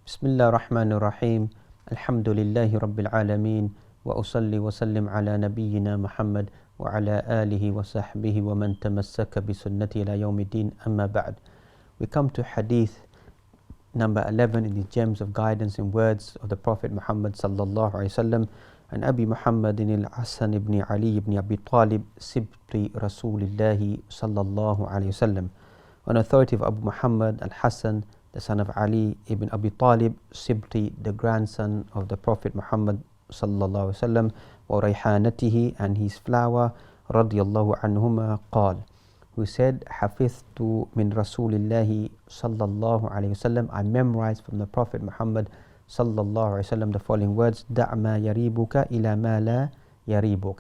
بسم الله الرحمن الرحيم الحمد لله رب العالمين وأصلي وسلم على نبينا محمد وعلى آله وصحبه ومن تمسك بسنته إلى يوم الدين أما بعد. We come to hadith number 11 in the gems of guidance and words of the Prophet Muhammad sallallahu alaihi wasallam. عن أبي محمد الحسن بن علي بن أبي طالب سبط رسول الله صلى الله عليه وسلم. On authority of Abu Muhammad al-Hasan, the son of Ali ibn Abi Talib, Sibti, the grandson of the Prophet Muhammad sallallahu alaihi wasallam, wa rayhanatihi, and his flower, radiyallahu anhuma, qal, who said, Hafiztu min Rasulillahi sallallahu alaihi wasallam, I memorized from the Prophet Muhammad sallallahu alaihi wasallam the following words, Da'ma yaribuka ila ma la yaribuk.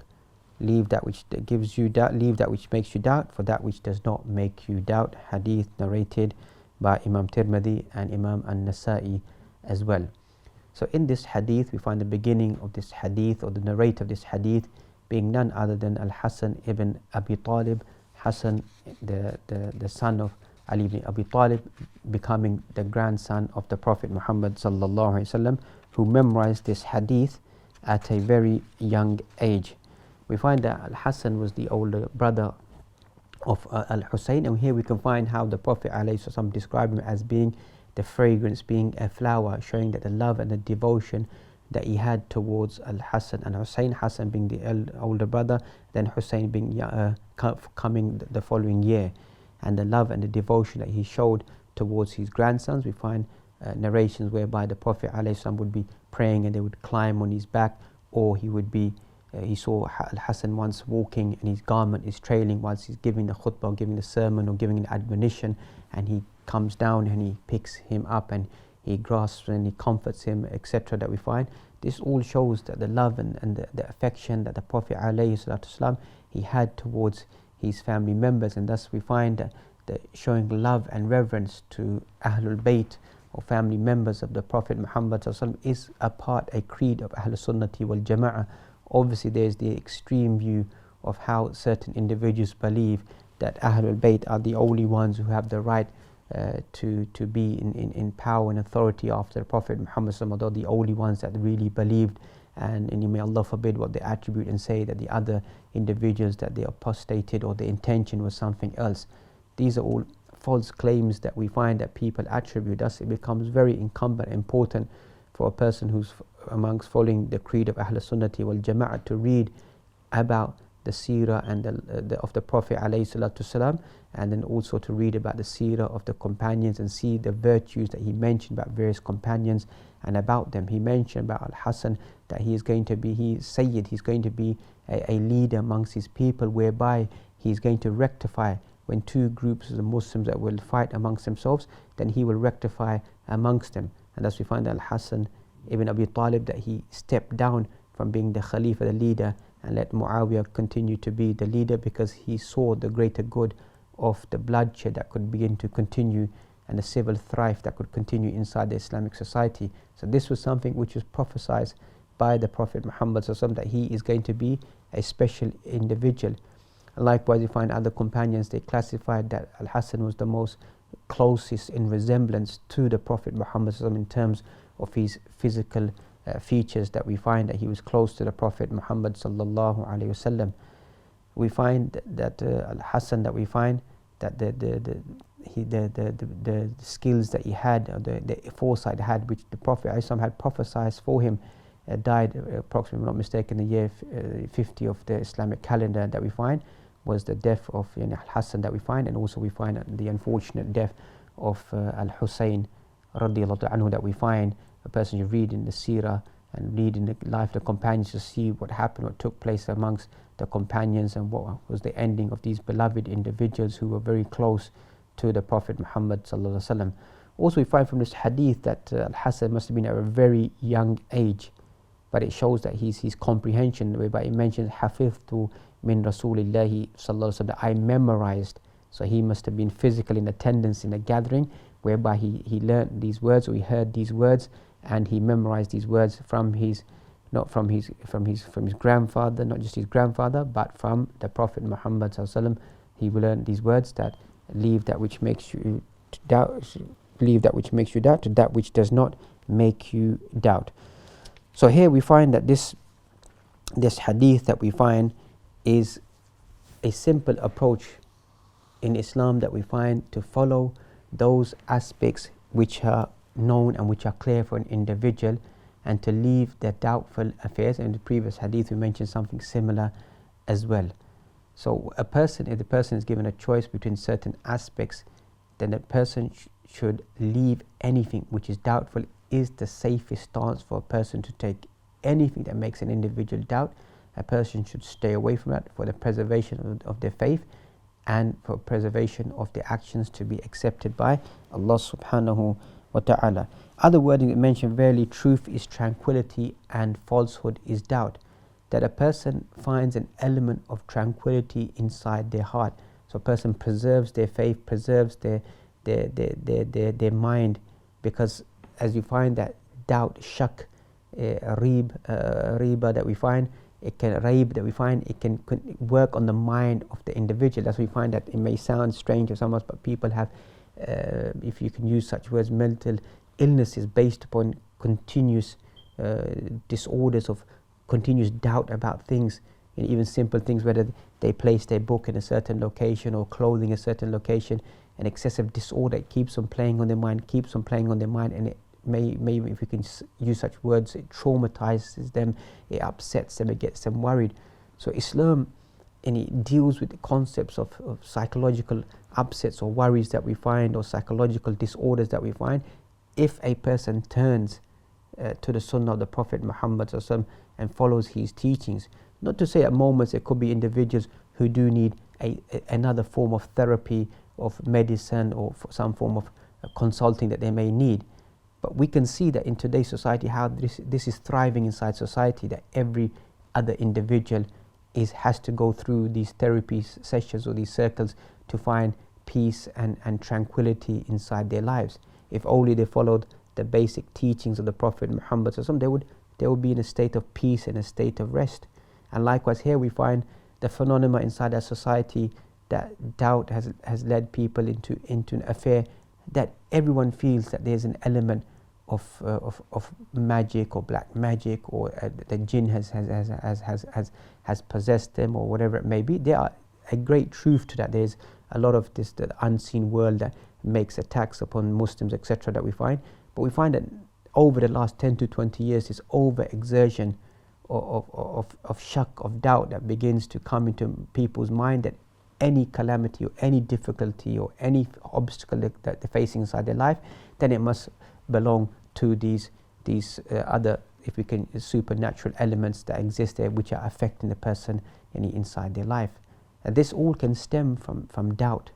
Leave that which gives you doubt, leave that which makes you doubt for that which does not make you doubt. Hadith narrated by Imam Tirmidhi and Imam An-Nasa'i as well. So in this hadith we find the beginning of this hadith, or the narrator of this hadith, being none other than Al-Hasan ibn Abi Talib. Hasan, the son of Ali ibn Abi Talib, becoming the grandson of the Prophet Muhammad sallallahu alaihi wasallam, who memorized this hadith at a very young age. We find that Al-Hasan was the older brother of Al-Husayn, and here we can find how the Prophet ﷺ described him as being the fragrance, being a flower, showing that the love and the devotion that he had towards Al-Hasan and Husayn, Hasan being the older brother, then Husayn being coming the following year, and the love and the devotion that he showed towards his grandsons. We find narrations whereby the Prophet ﷺ would be praying and they would climb on his back, or he would be he saw Al-Hasan once walking and his garment is trailing whilst he's giving the khutbah, or giving the sermon, or giving an admonition, and he comes down and he picks him up and he grasps and he comforts him, etc. that we find. This all shows that the love and the affection that the Prophet ﷺ he had towards his family members, and thus we find that showing love and reverence to Ahlul Bayt, or family members of the Prophet Muhammad ﷺ, is a creed of Ahlul Sunnati wal Jama'ah. Obviously there is the extreme view of how certain individuals believe that Ahlul Bayt are the only ones who have the right to be in power and authority after the Prophet Muhammad, although the only ones that really believed, and may Allah forbid what they attribute and say that the other individuals that they apostated or the intention was something else. These are all false claims that we find that people attribute. Thus it becomes very incumbent, important for a person who's amongst following the creed of Ahl Sunnati wal Jama'ah to read about the seerah and of the Prophet ﷺ, and then also to read about the seerah of the companions and see the virtues that he mentioned about various companions and about them. He mentioned about Al-Hasan that he is going to be, Sayyid, he's going to be a leader amongst his people, whereby he's going to rectify when two groups of the Muslims that will fight amongst themselves, then he will rectify amongst them. And thus we find that Al-Hasan ibn Abi Talib, that he stepped down from being the Khalifa, the leader, and let Muawiyah continue to be the leader, because he saw the greater good of the bloodshed that could begin to continue and the civil strife that could continue inside the Islamic society. So this was something which was prophesied by the Prophet Muhammad ﷺ, that he is going to be a special individual. Likewise, you find other companions, they classified that Al-Hasan was the most closest in resemblance to the Prophet Muhammad ﷺ in terms of his physical features, that we find that he was close to the Prophet Muhammad sallallahu alaihi wasallam. We find that Al-Hasan, that we find that the skills that he had, or the foresight had, which the Prophet ﷺ had prophesied for him, died approximately, if I'm not mistaken, the year 50 of the Islamic calendar, that we find was the death of Al-Hasan, that we find, and also we find the unfortunate death of Al-Husayn radiyallahu anhu, that we find. A person you read in the seerah and read in the life of the companions to see what happened, what took place amongst the companions, and what was the ending of these beloved individuals who were very close to the Prophet Muhammad sallallahu alaihi wasallam. Also we find from this hadith that Al-Hasan must have been at a very young age, but it shows that his comprehension, whereby he mentions Hafiztu min Rasulillahi sallallahu alaihi wasallam, I memorized. So he must have been physical in attendance in a gathering whereby he learned these words, or he heard these words, and he memorized these words from his grandfather, not just his grandfather, but from the Prophet Muhammad sallallahu alaihi wasallam. He learned these words, that leave that which makes you doubt, leave that which makes you doubt to that which does not make you doubt. So here we find that this hadith that we find is a simple approach in Islam that we find to follow those aspects which are known and which are clear for an individual, and to leave the doubtful affairs. In the previous hadith we mentioned something similar as well. So if the person is given a choice between certain aspects, then the person should leave anything which is doubtful. Is the safest stance for a person to take. Anything that makes an individual doubt, a person should stay away from that for the preservation of their faith and for preservation of their actions to be accepted by Allah subhanahu wa ta'ala. Other wording it mentioned, verily truth is tranquility and falsehood is doubt. That a person finds an element of tranquility inside their heart. So a person preserves their faith, preserves their mind, because as you find that doubt, shak, riba that we find, it can work on the mind of the individual. That's why we find that it may sound strange to some of us, but people have, if you can use such words, mental illnesses based upon continuous disorders of continuous doubt about things, and even simple things, whether they place their book in a certain location or clothing a certain location. An excessive disorder, it keeps on playing on their mind, and it may, if we can use such words, it traumatizes them, it upsets them, it gets them worried. So Islam, and it deals with the concepts of psychological upsets or worries that we find, or psychological disorders that we find. If a person turns to the Sunnah of the Prophet Muhammad and follows his teachings, not to say at moments there could be individuals who do need another form of therapy, of medicine, or some form of consulting that they may need. But we can see that in today's society how this is thriving inside society, that every other individual has to go through these therapy sessions or these circles to find peace and tranquility inside their lives. If only they followed the basic teachings of the Prophet Muhammad, they would be in a state of peace and a state of rest. And likewise here we find the phenomena inside our society that doubt has led people into an affair that everyone feels that there's an element of magic or black magic, or the jinn has possessed them, or whatever it may be. There are a great truth to that. There's a lot of the unseen world that makes attacks upon Muslims, etc., that we find. But we find that over the last 10 to 20 years, this overexertion of shak, of doubt that begins to come into people's mind, that any calamity or any difficulty or any obstacle that they're facing inside their life, then it must belong to these other, if we can, supernatural elements that exist there, which are affecting the person inside their life. And this all can stem from doubt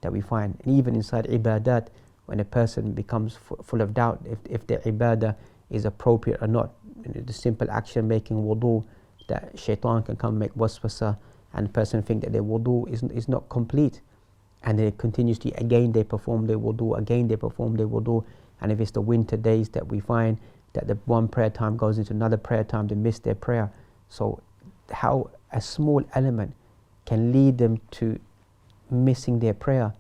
that we find. And even inside ibadat, when a person becomes full of doubt if their ibadah is appropriate or not, the simple action making wudu, that shaitan can come make waswasa, and the person think that their wudu is not complete, and they continuously they perform their wudu, and if it's the winter days that we find that the one prayer time goes into another prayer time, they miss their prayer. So how a small element can lead them to missing their prayer,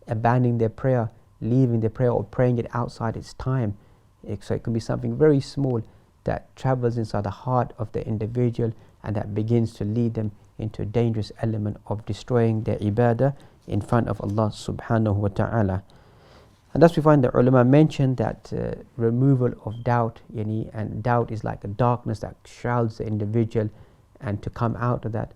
abandoning their prayer, leaving their prayer, or praying it outside its time. So it can be something very small that travels inside the heart of the individual, and that begins to lead them into a dangerous element of destroying their ibadah in front of Allah subhanahu wa ta'ala. And thus we find the ulama mentioned that removal of doubt, and doubt is like a darkness that shrouds the individual, and to come out of that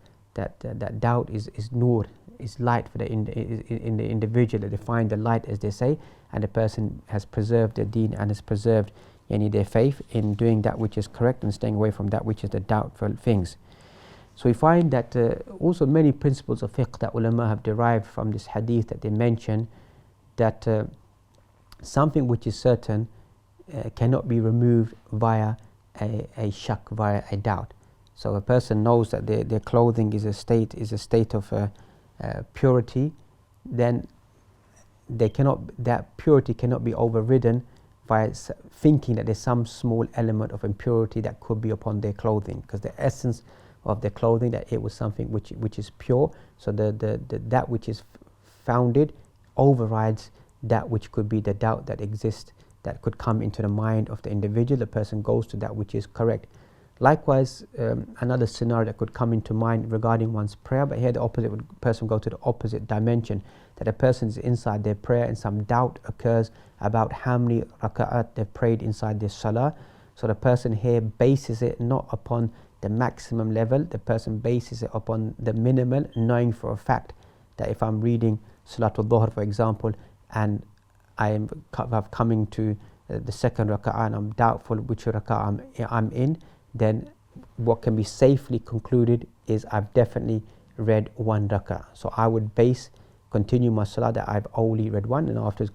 doubt is nur, is light for in the individual, that they find the light, as they say, and the person has preserved their deen and has preserved their faith in doing that which is correct and staying away from that which is the doubtful things. So we find that also many principles of fiqh that ulama have derived from this hadith that they mention, that something which is certain cannot be removed via a shak, via a doubt. So a person knows that their clothing is a state of purity, then that purity cannot be overridden by thinking that there's some small element of impurity that could be upon their clothing, because the essence of their clothing, that it was something which is pure. So that which is founded overrides that which could be the doubt that exists, that could come into the mind of the individual. The person goes to that which is correct. Likewise, another scenario that could come into mind regarding one's prayer, but here the opposite person go to the opposite dimension, that a person is inside their prayer and some doubt occurs about how many raka'at they've prayed inside their salah. So the person here bases it not upon the maximum level, the person bases it upon the minimal, knowing for a fact that if I'm reading Salatul Dhuhr, for example, and I'm coming to the second raka'ah and I'm doubtful which raka'ah I'm in, then what can be safely concluded is I've definitely read one raka'ah. So I would continue my salah that I've only read one, and afterwards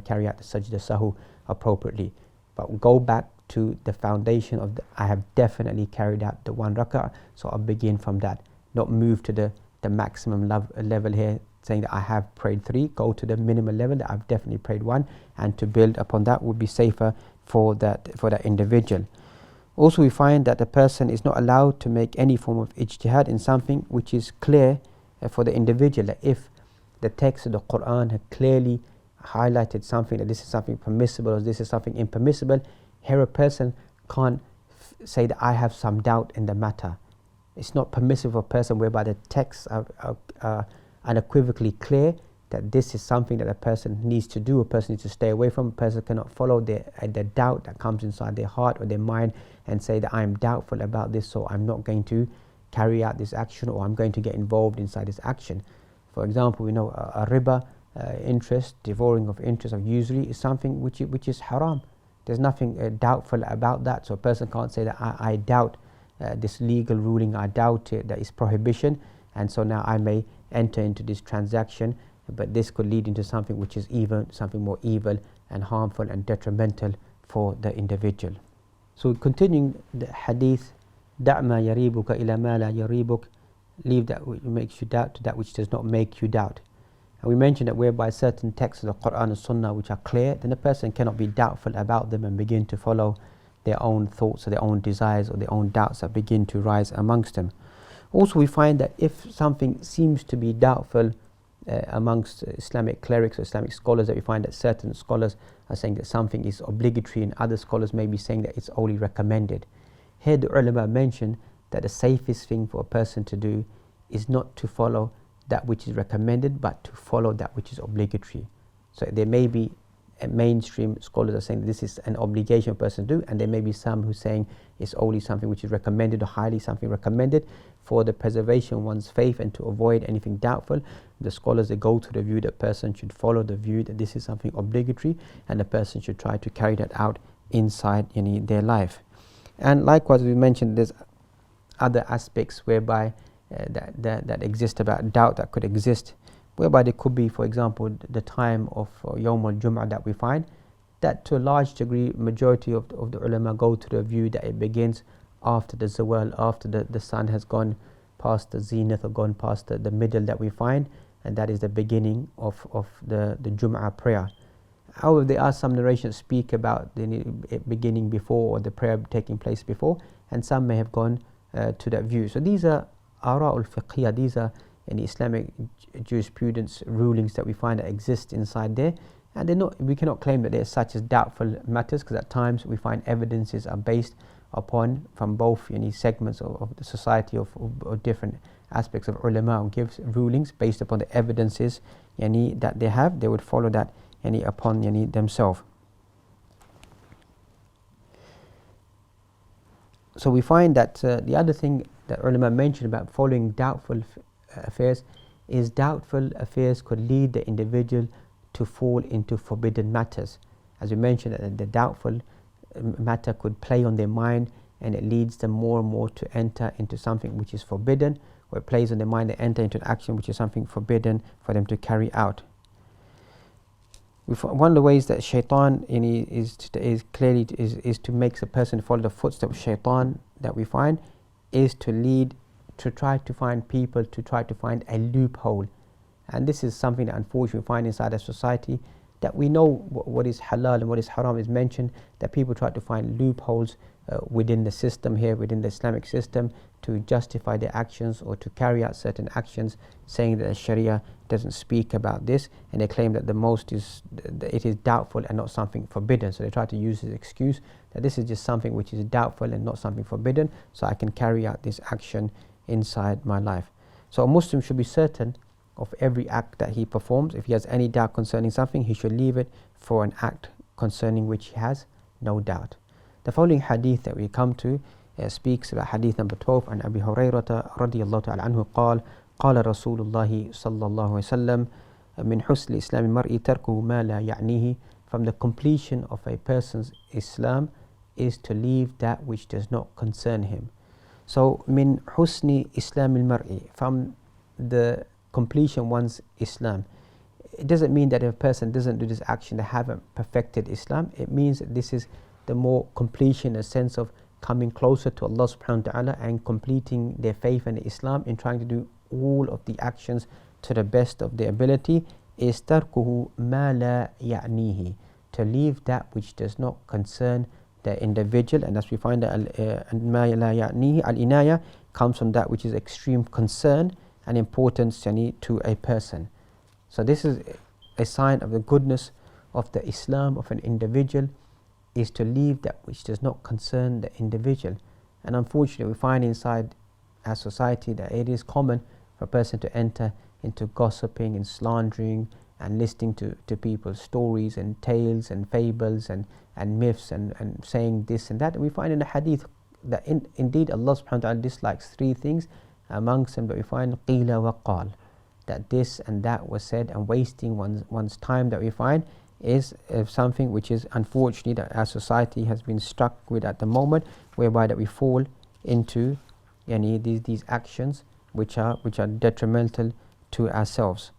carry out the sajda sahu appropriately. But go back to the foundation of I have definitely carried out the one raka'ah, so I'll begin from that, not move to the maximum level here, saying that I have prayed 3, go to the minimal level that I've definitely prayed 1, and to build upon that would be safer for that individual. Also, we find that the person is not allowed to make any form of ijtihad in something which is clear for the individual. That if the text of the Quran had clearly highlighted something, that this is something permissible or this is something impermissible, here a person can't say that I have some doubt in the matter. It's not permissible for a person whereby the texts are unequivocally clear that this is something that a person needs to do, a person needs to stay away from. A person cannot follow the doubt that comes inside their heart or their mind and say that I am doubtful about this, so I'm not going to carry out this action, or I'm going to get involved inside this action. For example, we know a riba, interest, devouring of interest, of usury, is something which is haram. There's nothing doubtful about that, so a person can't say that I doubt this legal ruling, I doubt it, that is prohibition, and so now I may enter into this transaction, but this could lead into something which is evil, something more evil and harmful and detrimental for the individual. So continuing the hadith, دع ما يريبك إلى ما لا يريبك, leave that which makes you doubt to that which does not make you doubt. And we mentioned that whereby certain texts of the Quran and Sunnah which are clear, then a person cannot be doubtful about them and begin to follow their own thoughts or their own desires or their own doubts that begin to rise amongst them. Also, we find that if something seems to be doubtful amongst Islamic clerics or Islamic scholars, that we find that certain scholars are saying that something is obligatory and other scholars may be saying that it's only recommended. Here the ulama mention that the safest thing for a person to do is not to follow that which is recommended, but to follow that which is obligatory. So there may be mainstream scholars are saying that this is an obligation a person to do, and there may be some who are saying it's only something which is recommended or highly something recommended for the preservation of one's faith and to avoid anything doubtful. The scholars, they go to the view that person should follow the view that this is something obligatory and the person should try to carry that out inside their life. And likewise, we mentioned there's other aspects whereby that exist about doubt that could exist, whereby there could be, for example, the time of Yawm al-Jum'ah that we find, that to a large degree, majority of the ulama go to the view that it begins after the zawal, after the sun has gone past the zenith or gone past the middle that we find, and that is the beginning of the Jum'ah prayer. However, there are some narrations speak about it beginning before or the prayer taking place before, and some may have gone to that view. So these are ara'ul fiqhiyah, these are in Islamic jurisprudence rulings that we find that exist inside there, and we cannot claim that they're such as doubtful matters, because at times we find evidences are based upon from both segments of the society of different aspects of ulama, who gives rulings based upon the evidences that they have. They would follow that upon themselves. So we find that the other thing that ulama mentioned about following doubtful affairs is doubtful affairs could lead the individual to fall into forbidden matters. As we mentioned, the doubtful matter could play on their mind, and it leads them more and more to enter into something which is forbidden, or it plays on their mind, they enter into an action which is something forbidden for them to carry out. One of the ways that shaitan is clearly to make the person follow the footsteps of shaitan that we find, is to lead to try to find people, to try to find a loophole. And this is something that unfortunately we find inside our society, that we know what is halal and what is haram is mentioned, that people try to find loopholes within the system here, within the Islamic system, to justify their actions or to carry out certain actions, saying that the Sharia doesn't speak about this, and they claim that it is doubtful and not something forbidden. So they try to use this excuse that this is just something which is doubtful and not something forbidden, so I can carry out this action inside my life. So a Muslim should be certain of every act that he performs. If he has any doubt concerning something, he should leave it for an act concerning which he has no doubt. The following hadith that we come to speaks about hadith number 12, عن أبي هريرة رضي الله تعالى عنه قال قال رسول الله صلى الله عليه وسلم من حسن إسلام المرء تركه ما لا يعنيه. From the completion of a person's Islam is to leave that which does not concern him. So من حسن إسلام المرء, from the completion one's Islam, it doesn't mean that if a person doesn't do this action they haven't perfected Islam. It means that this is the more completion, a sense of coming closer to Allah subhanahu wa ta'ala and completing their faith and Islam in trying to do all of the actions to the best of their ability, is tarkuhu ma la ya'nihi, to leave that which does not concern the individual. And as we find that ma la ya'nihi, al-inaya, comes from that which is extreme concern and importance to a person. So this is a sign of the goodness of the Islam of an individual, is to leave that which does not concern the individual. And unfortunately we find inside our society that it is common for a person to enter into gossiping and slandering and listening to people's stories and tales and fables and myths and saying this and that. And we find in the hadith that indeed Allah subhanahu wa ta'ala dislikes three things. Amongst them that we find qila wa qal, that this and that was said, and wasting one's time, that we find is something which is unfortunately that our society has been struck with at the moment, whereby that we fall into these actions which are detrimental to ourselves.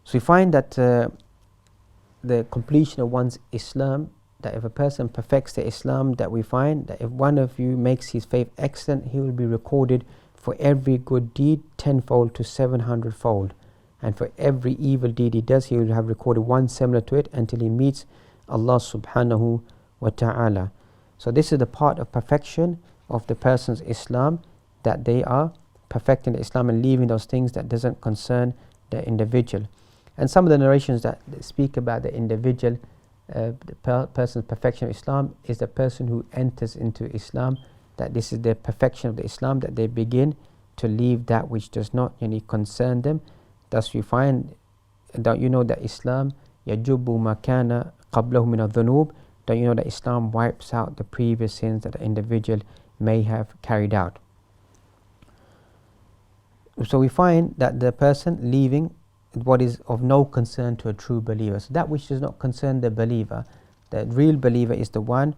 So we find that the completion of one's Islam, that if a person perfects the Islam, that we find that if one of you makes his faith excellent, he will be recorded for every good deed 10-fold to 700-fold. And for every evil deed he does, he will have recorded one similar to it until he meets Allah subhanahu wa ta'ala. So this is the part of perfection of the person's Islam, that they are perfecting the Islam and leaving those things that doesn't concern the individual. And some of the narrations that speak about the individual, the person's perfection of Islam, is the person who enters into Islam, that this is the perfection of the Islam, that they begin to leave that which does not concern them. Thus we find, don't you know that Islam yajubu ma kana qablahu min adh-dhunub, don't you know that Islam wipes out the previous sins that the individual may have carried out. So we find that the person leaving what is of no concern to a true believer, so that which does not concern the believer, the real believer is the one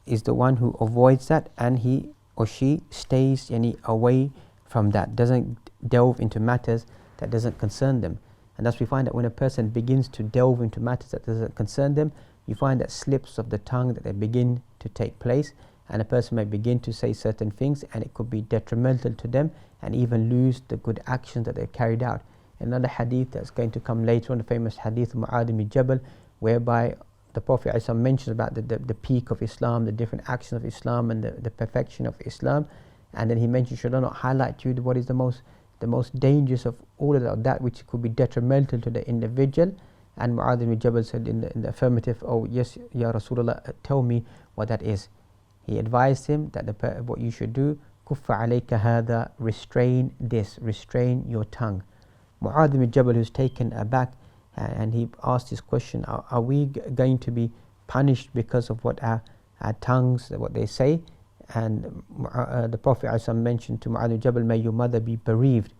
who avoids that, and he or she stays away from that, doesn't delve into matters that doesn't concern them. And thus we find that when a person begins to delve into matters that doesn't concern them, you find that slips of the tongue that they begin to take place, and a person may begin to say certain things, and it could be detrimental to them and even lose the good actions that they've carried out. Another hadith that's going to come later on, the famous hadith of Mu'adh ibn Jabal, whereby the Prophet ﷺ mentions about the peak of Islam, the different actions of Islam and the perfection of Islam. And then he mentioned, should I not highlight to you what is the most dangerous of all of that which could be detrimental to the individual? And Mu'adh ibn Jabal said in the affirmative, oh yes, Ya Rasulullah, tell me what that is. He advised him that what you should do, kuffa alayka hadha, restrain this, restrain your tongue. Mu'adh ibn Jabal, who's taken aback, and he asked this question, are we going to be punished because of what our tongues, what they say? And the Prophet ﷺ mentioned to Mu'adh ibn Jabal, may your mother be bereaved,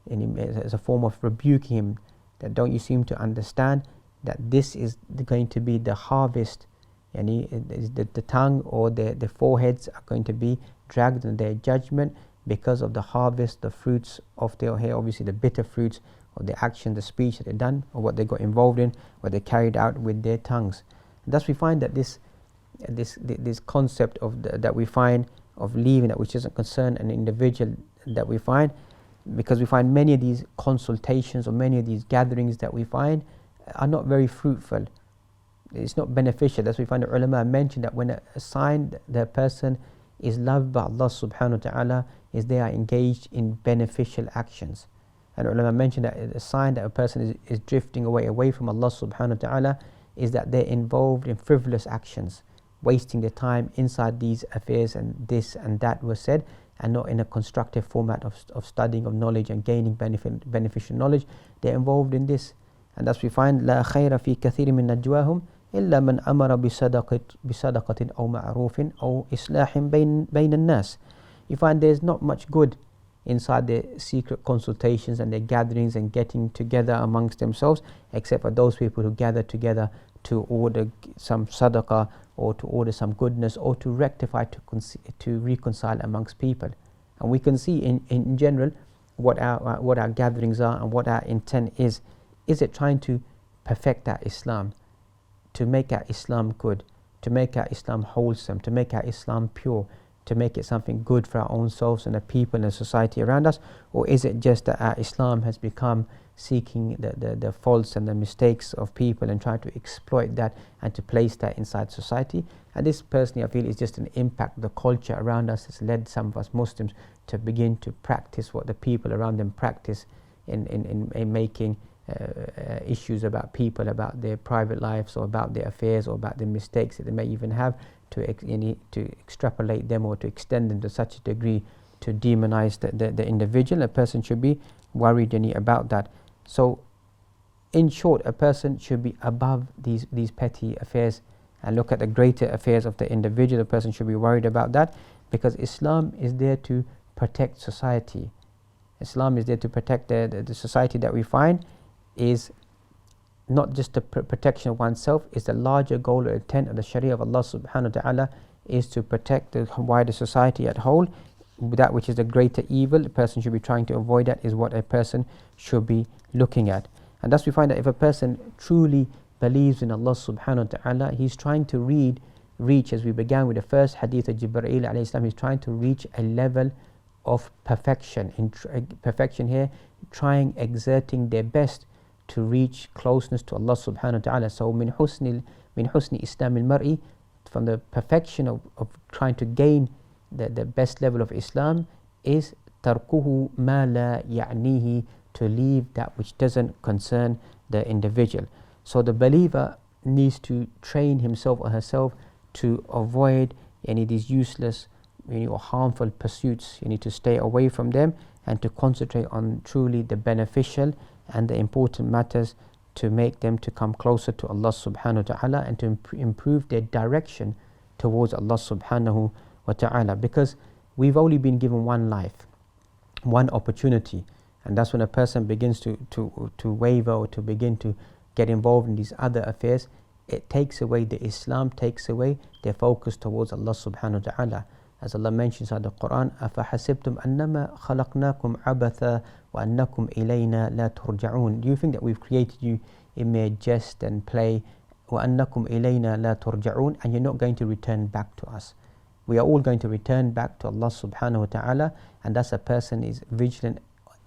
as a form of rebuking him, that don't you seem to understand that this is going to be the harvest, and the tongue or the foreheads are going to be dragged in their judgment because of the harvest, the fruits of their hair, obviously the bitter fruits of the action, the speech that they've done, or what they got involved in, what they carried out with their tongues. And thus we find that this concept of that we find of leaving that which doesn't concern an individual, that we find, because we find many of these consultations or many of these gatherings that we find are not very fruitful, it's not beneficial. That's why we find the ulama mention that when a sign that a person is loved by Allah subhanahu wa ta'ala is they are engaged in beneficial actions. And ulama mentioned that a sign that a person is drifting away from Allah subhanahu wa ta'ala is that they're involved in frivolous actions, wasting their time inside these affairs, and this and that was said, and not in a constructive format of studying of knowledge and gaining beneficial knowledge. They're involved in this. And thus we find لا خير في كثير من نجواهم إلا من أمر بصدقة أو معروف أو إصلاح بين الناس. You find there's not much good inside their secret consultations and their gatherings and getting together amongst themselves, except for those people who gather together to order some sadaqah or to order some goodness or to rectify, to reconcile amongst people. And we can see in general what our gatherings are and what our intent is. Is it trying to perfect our Islam, to make our Islam good, to make our Islam wholesome, to make our Islam pure, to make it something good for our own selves and the people and the society around us? Or is it just that our Islam has become seeking the faults and the mistakes of people and trying to exploit that and to place that inside society? And this personally I feel is just an impact. The culture around us has led some of us Muslims to begin to practice what the people around them practice in making issues about people, about their private lives or about their affairs or about the mistakes that they may even have, to extrapolate them or to extend them to such a degree to demonize the individual. A person should be worried about that. So in short, a person should be above these petty affairs and look at the greater affairs of the individual. A person should be worried about that, because Islam is there to protect society. Islam is there to protect the society that we find is not just the protection of oneself, is the larger goal or intent of the Sharia of Allah subhanahu wa ta'ala is to protect the wider society at whole. That which is the greater evil, a person should be trying to avoid that, is what a person should be looking at. And thus we find that if a person truly believes in Allah subhanahu wa ta'ala, he's trying to reach, as we began with the first hadith of Jibreel alayhi salam, he's trying to reach a level of perfection. In perfection here, exerting their best to reach closeness to Allah subhanahu wa ta'ala. So min husni Islam al-mar'i, from the perfection of trying to gain the best level of Islam, is tarkuhu ma la ya'nihi, to leave that which doesn't concern the individual. So the believer needs to train himself or herself to avoid any of these useless or harmful pursuits. You need to stay away from them and to concentrate on truly the beneficial and the important matters, to make them to come closer to Allah subhanahu wa ta'ala and to improve their direction towards Allah subhanahu wa ta'ala. Because we've only been given one life, one opportunity, and that's when a person begins to waver or to begin to get involved in these other affairs. It takes away the Islam, takes away their focus towards Allah subhanahu wa ta'ala. As Allah mentions in the Quran, أَفَحَسِبْتُمْ أَنَّمَا خَلَقْنَاكُمْ عَبَثًا وَأَنَّكُمْ إِلَيْنَا لَا تُرْجَعُونَ. Do you think that we've created you in mere jest and play? وَأَنَّكُمْ إِلَيْنَا لَا تُرْجَعُونَ, and you're not going to return back to us. We are all going to return back to Allah subhanahu wa ta'ala, and thus a person is vigilant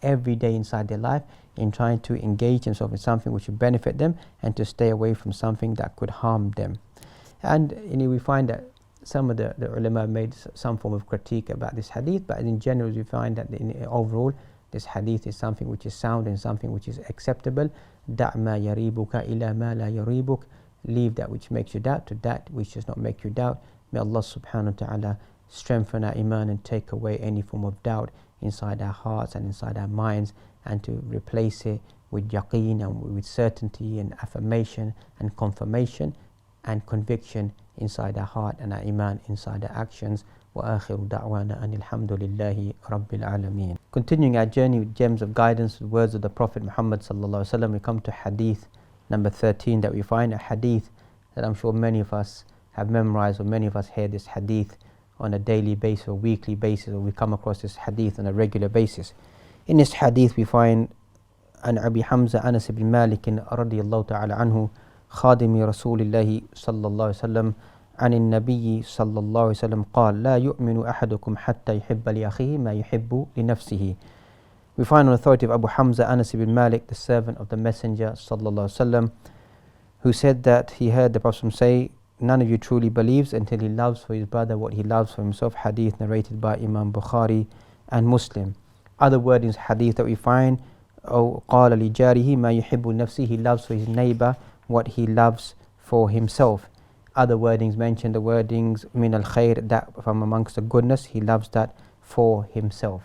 every day inside their life in trying to engage himself in something which would benefit them and to stay away from something that could harm them. And we find that some of the ulama made some form of critique about this hadith, but in general we find that overall this hadith is something which is sound and something which is acceptable. دَعْ مَا يَرِيبُكَ إِلَى مَا لَا يَرِيبُكَ, leave that which makes you doubt to that which does not make you doubt. May Allah subhanahu wa ta'ala strengthen our iman and take away any form of doubt inside our hearts and inside our minds, and to replace it with yaqeen and with certainty and affirmation and confirmation and conviction inside our heart and our iman inside our actions. وآخر دعوانا أن الحمد لله رب العالمين. Continuing our journey with gems of guidance, with words of the Prophet Muhammad sallallahu alaihi wasallam, we come to hadith number 13 that we find, a hadith that I'm sure many of us have memorized, or many of us hear this hadith on a daily basis or weekly basis, or we come across this hadith on a regular basis. In this hadith we find an Abi Hamza Anas ibn Malik radiyallahu ta'ala anhu, خادم رسول الله صلى الله عليه وسلم عن النبي صلى الله عليه وسلم قال لا يؤمن أحدكم حتى يحب لأخيه ما يحب لنفسه. We find on authority of Abu Hamza Anas ibn Malik, the servant of the Messenger sallallahu alaihi wasallam, who said that he heard the Prophet say, none of you truly believes until he loves for his brother what he loves for himself. Hadith narrated by Imam Bukhari and Muslim. Other wordings hadith that we find, أو قال لجاره ما يحب لنفسه, he loves for his neighbor what he loves for himself. Other wordings mention the wordings min al khair, that from amongst the goodness, he loves that for himself.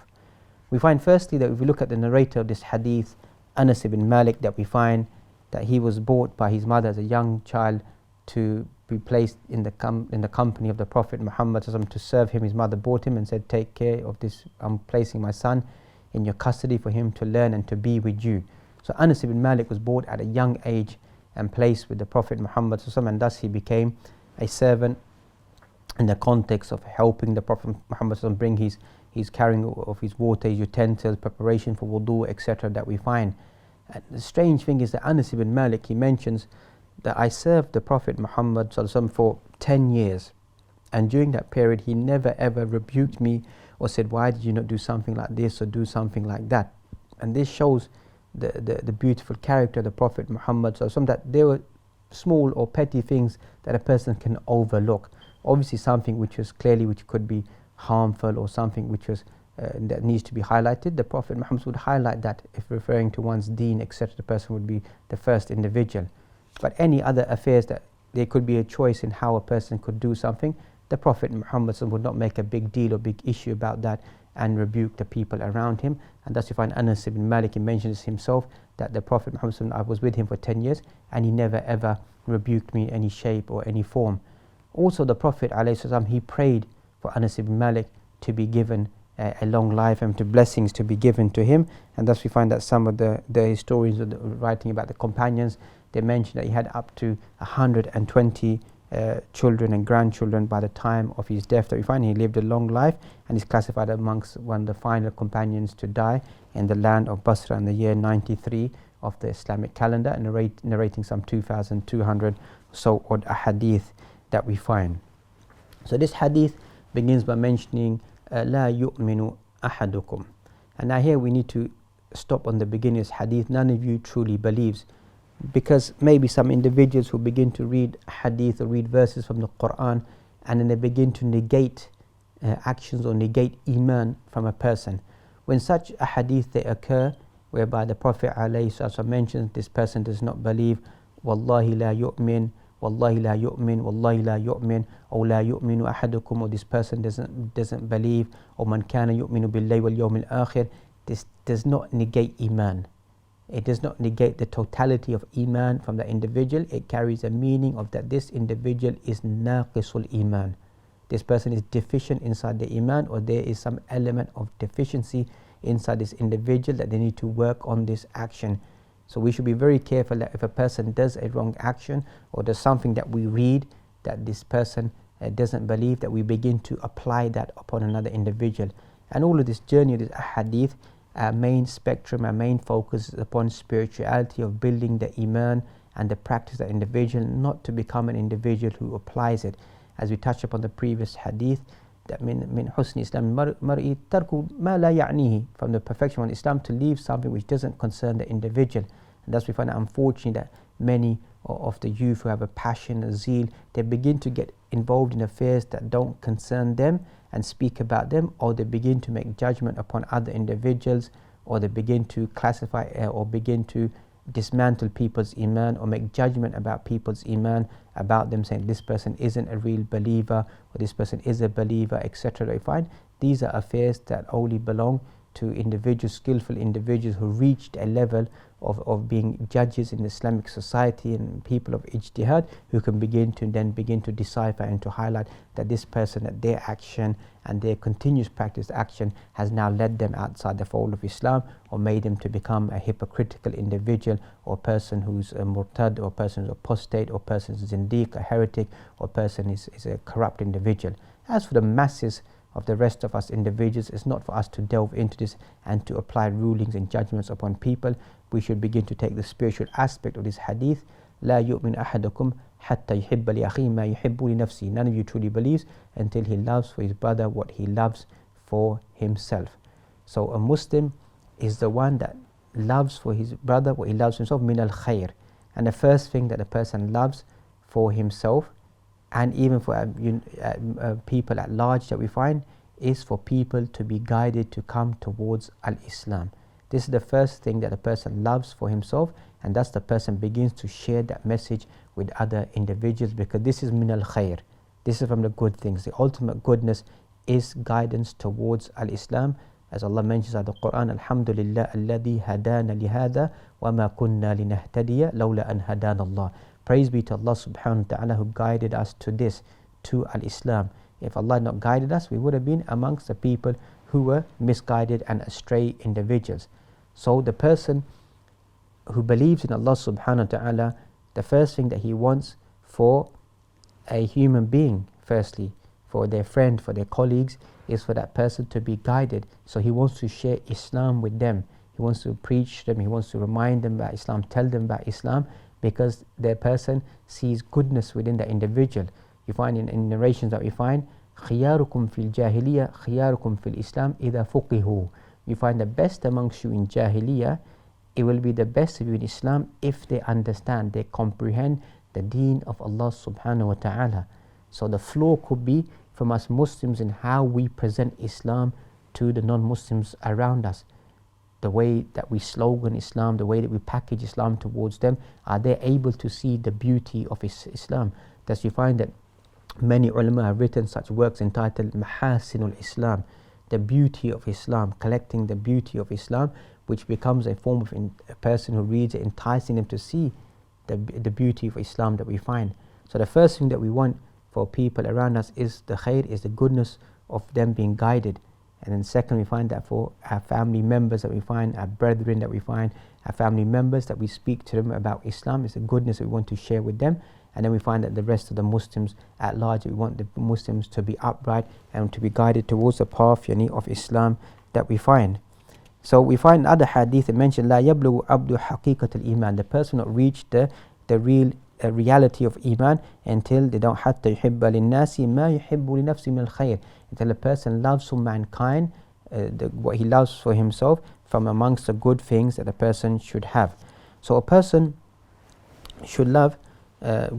We find firstly that if we look at the narrator of this hadith, Anas ibn Malik, that we find that he was bought by his mother as a young child to be placed in the company of the Prophet Muhammad to serve him. His mother bought him and said, take care of this, I'm placing my son in your custody for him to learn and to be with you. So Anas ibn Malik was bought at a young age and placed with the Prophet Muhammad, and thus he became a servant in the context of helping the Prophet Muhammad bring his carrying of his water, his utensils, preparation for wudu, etc. that we find. And the strange thing is that Anas ibn Malik, he mentions that I served the Prophet Muhammad for 10 years, and during that period he never ever rebuked me or said, why did you not do something like this or do something like that. And this shows the beautiful character of the Prophet Muhammad, that there were small or petty things that a person can overlook. Obviously something which could be harmful or something which was that needs to be highlighted, the Prophet Muhammad would highlight that. If referring to one's deen, etc., the person would be the first individual. But any other affairs that there could be a choice in how a person could do something, the Prophet Muhammad would not make a big deal or big issue about that and rebuke the people around him. And thus you find Anas ibn Malik, he mentions himself that the Prophet Muhammad, I was with him for 10 years and he never ever rebuked me in any shape or any form. Also the Prophet ﷺ, he prayed for Anas ibn Malik to be given a long life and to blessings to be given to him. And thus we find that some of the historians writing about the companions, they mention that he had up to 120 children and grandchildren by the time of his death. That we find he lived a long life and is classified amongst one of the final companions to die in the land of Basra in the year 93 of the Islamic calendar, and narrating some 2,200 so odd hadith that we find. So this hadith begins by mentioning لا يؤمن أحدكم. And now here we need to stop on the beginning of this hadith, none of you truly believes, because maybe some individuals who begin to read hadith or read verses from the Quran and then they begin to negate actions or negate iman from a person. When such a hadith they occur whereby the Prophet ﷺ mentions this person does not believe, wallahi la yu'min, wallahi la yu'min, wallahi la yu'min, or la yu'minu ahadukum, or this person doesn't believe, or man kana yu'minu billahi wal yawmil akhir, this does not negate iman. It does not negate the totality of iman from the individual. It carries a meaning of that this individual is naqisul iman. This person is deficient inside the iman, or there is some element of deficiency inside this individual that they need to work on this action. So we should be very careful that if a person does a wrong action or does something that we read that this person doesn't believe, that we begin to apply that upon another individual. And all of this journey of this hadith, our main spectrum, our main focus is upon spirituality, of building the iman and the practice of the individual, not to become an individual who applies it. As we touched upon the previous hadith, that min husni Islam mar'i tarku ma la ya'nihi, from the perfection of Islam to leave something which doesn't concern the individual. And thus we find it unfortunate that many of the youth who have a passion, a zeal, they begin to get involved in affairs that don't concern them and speak about them, or they begin to make judgment upon other individuals, or they begin to classify or begin to dismantle people's iman or make judgment about people's iman, about them, saying this person isn't a real believer or this person is a believer, etc. I find these are affairs that only belong to individuals, skillful individuals who reached a level of being judges in Islamic society and people of ijtihad, who can begin to decipher and to highlight that this person, that their action and their continuous practice action has now led them outside the fold of Islam, or made them to become a hypocritical individual, or a person who's a murtad, or a person who's apostate, or a person who's zindiq, a heretic, or a person is a corrupt individual. As for the masses of the rest of us individuals, it's not for us to delve into this and to apply rulings and judgments upon people. We should begin to take the spiritual aspect of this hadith. لا يؤمن أحدكم حتى يحب لأخيه ما يحب لنفسه. None of you truly believes until he loves for his brother what he loves for himself. So a Muslim is the one that loves for his brother what he loves for himself, min al khair. And the first thing that a person loves for himself and even for people at large that we find is for people to be guided to come towards al-Islam. This is the first thing that a person loves for himself, and thus the person begins to share that message with other individuals, because this is min al-khair. This is from the good things. The ultimate goodness is guidance towards al-Islam, as Allah mentions in the Quran, Alhamdulillah alladhi hadana lihada wa ma kunna linahtadiya lawla an hadana Allah. Praise be to Allah subhanahu wa ta'ala who guided us to this, to al-Islam. If Allah had not guided us, we would have been amongst the people who were misguided and astray individuals. So the person who believes in Allah subhanahu wa ta'ala, the first thing that he wants for a human being, firstly, for their friend, for their colleagues, is for that person to be guided. So he wants to share Islam with them. He wants to preach to them. He wants to remind them about Islam, tell them about Islam, because their person sees goodness within that individual. You find in narrations that we find, خِيَارُكُمْ فِي الْجَاهِلِيَّةِ خِيَارُكُمْ فِي الْإِسْلَامِ إِذَا فُقِهُ. You find the best amongst you in Jahiliyyah, it will be the best of you in Islam if they understand, they comprehend the deen of Allah subhanahu wa ta'ala. So the flaw could be from us Muslims in how we present Islam to the non-Muslims around us. The way that we slogan Islam, the way that we package Islam towards them, are they able to see the beauty of Islam? Thus you find that many ulama have written such works entitled Mahasinul Islam, the beauty of Islam, collecting the beauty of Islam, which becomes a form of a person who reads it, enticing them to see the beauty of Islam that we find. So the first thing that we want for people around us is the khair, is the goodness of them being guided. And then second, we find that for our family members that we find, our brethren that we find, our family members, that we speak to them about Islam, is the goodness that we want to share with them. And then we find that the rest of the Muslims at large, we want the Muslims to be upright and to be guided towards the path of Islam that we find. So we find other hadith that mention لا يبلغ عبد حقيقة الإيمان. The person not reach the real reality of Iman until they don't حتى يحب للناس ما يحب لنفسه من الخير. Until a person loves for mankind what he loves for himself from amongst the good things that a person should have. So a person should love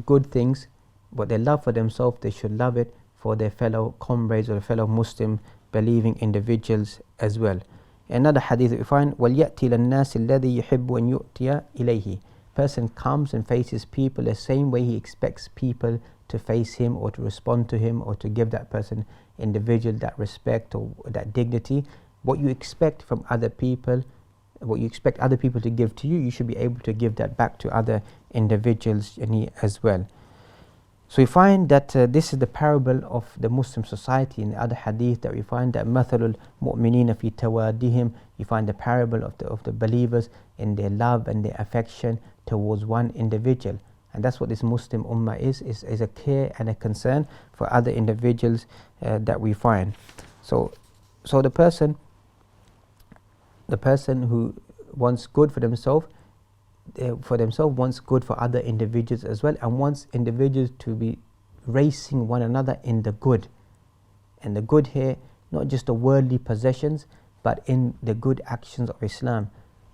good things, what they love for themselves, they should love it for their fellow comrades or fellow Muslim believing individuals as well. Another hadith that we find, وَلْيَأْتِ لَلنَّاسِ الَّذِي يُحِبُّ أَنْ يُؤْتِيَ إِلَيْهِ. Person comes and faces people the same way he expects people to face him or to respond to him or to give that person, individual, that respect or that dignity. What you expect from other people, what you expect other people to give to you, you should be able to give that back to other individuals as well. So we find that this is the parable of the Muslim society. In the other hadith that we find that مثل المؤمنين في توادهم, you find the parable of the believers in their love and their affection towards one individual. And that's what this Muslim ummah is a care and a concern for other individuals that we find. So the person who wants good for themselves wants good for other individuals as well, and wants individuals to be racing one another in the good. And the good here, not just the worldly possessions, but in the good actions of Islam.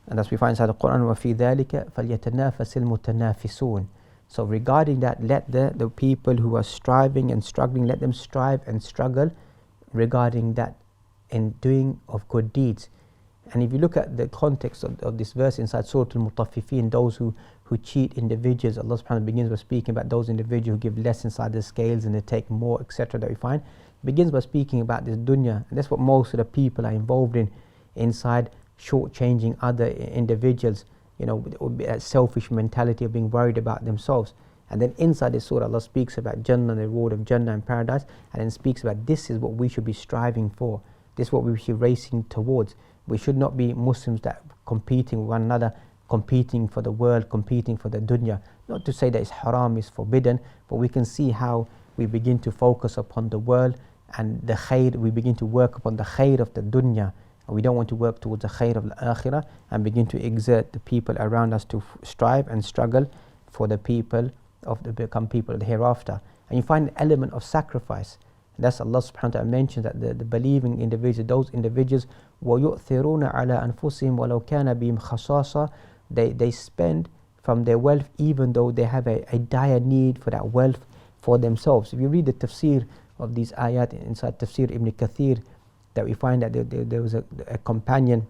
And as we find inside the Quran, وَفِي ذَلِكَ فَلْيَتَنَافَسِ الْمُتَنَافِسُونَ. So regarding that, let the people who are striving and struggling, let them strive and struggle regarding that in doing of good deeds. And if you look at the context of this verse inside Surah Al-Mutaffifin, those who cheat individuals, Allah subhanahu wa ta'ala begins by speaking about those individuals who give less inside the scales and they take more, etc. that we find. Begins by speaking about this dunya, and that's what most of the people are involved in, inside shortchanging other individuals, with that selfish mentality of being worried about themselves. And then inside this surah, Allah speaks about Jannah, the reward of Jannah and paradise, and then speaks about this is what we should be striving for. This is what we should be racing towards. We should not be Muslims that competing with one another, competing for the world, competing for the dunya. Not to say that it's haram, it's forbidden, but we can see how we begin to focus upon the world and the khair, we begin to work upon the khair of the dunya. And we don't want to work towards the khair of the akhirah and begin to exert the people around us to strive and struggle for the people become people of the hereafter. And you find an element of sacrifice. And that's Allah subhanahu wa ta'ala mentions that the believing individuals, those individuals, وَيُؤْثِرُونَ عَلَىٰ أَنفُسِهِمْ وَلَوْ كَانَ بِهِمْ خَصَاصَةٌ, they spend from their wealth even though they have a dire need for that wealth for themselves. If you read the tafsir of these ayat inside Tafsir Ibn Kathir, that we find that there was a companion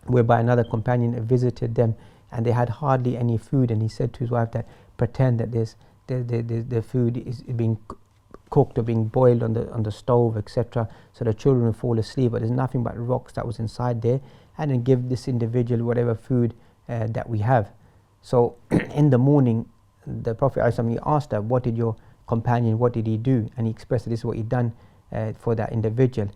whereby another companion visited them and they had hardly any food, and he said to his wife that pretend that the food is being cooked or being boiled on the stove, etc., so the children will fall asleep, but there's nothing but rocks that was inside there, and then give this individual whatever food that we have. So in the morning, the Prophet ﷺ, asked her, what did your companion, what did he do? And he expressed that this is what he done for that individual,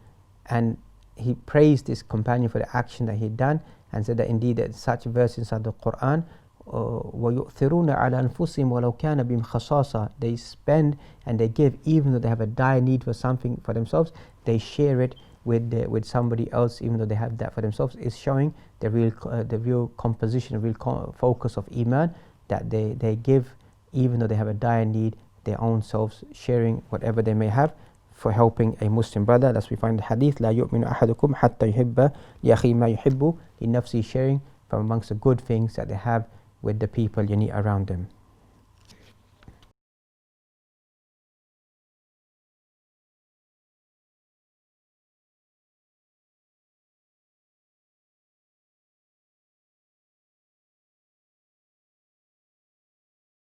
and he praised this companion for the action that he had done, and said that indeed that such verse inside the Quran, وَيُؤْثِرُونَ عَلَى أَنفُسِهِمْ وَلَوْ كَانَ بِهِمْ خَصَاصَةٌ, they spend and they give even though they have a dire need for something for themselves, they share it with somebody else even though they have that for themselves, is showing the real composition, the real focus of Iman, that they give even though they have a dire need, their own selves, sharing whatever they may have for helping a Muslim brother. That's we find the hadith, لا يؤمن أحدكم حتى يحب لأخيه ما يحب لنفسه, sharing from amongst the good things that they have with the people around them.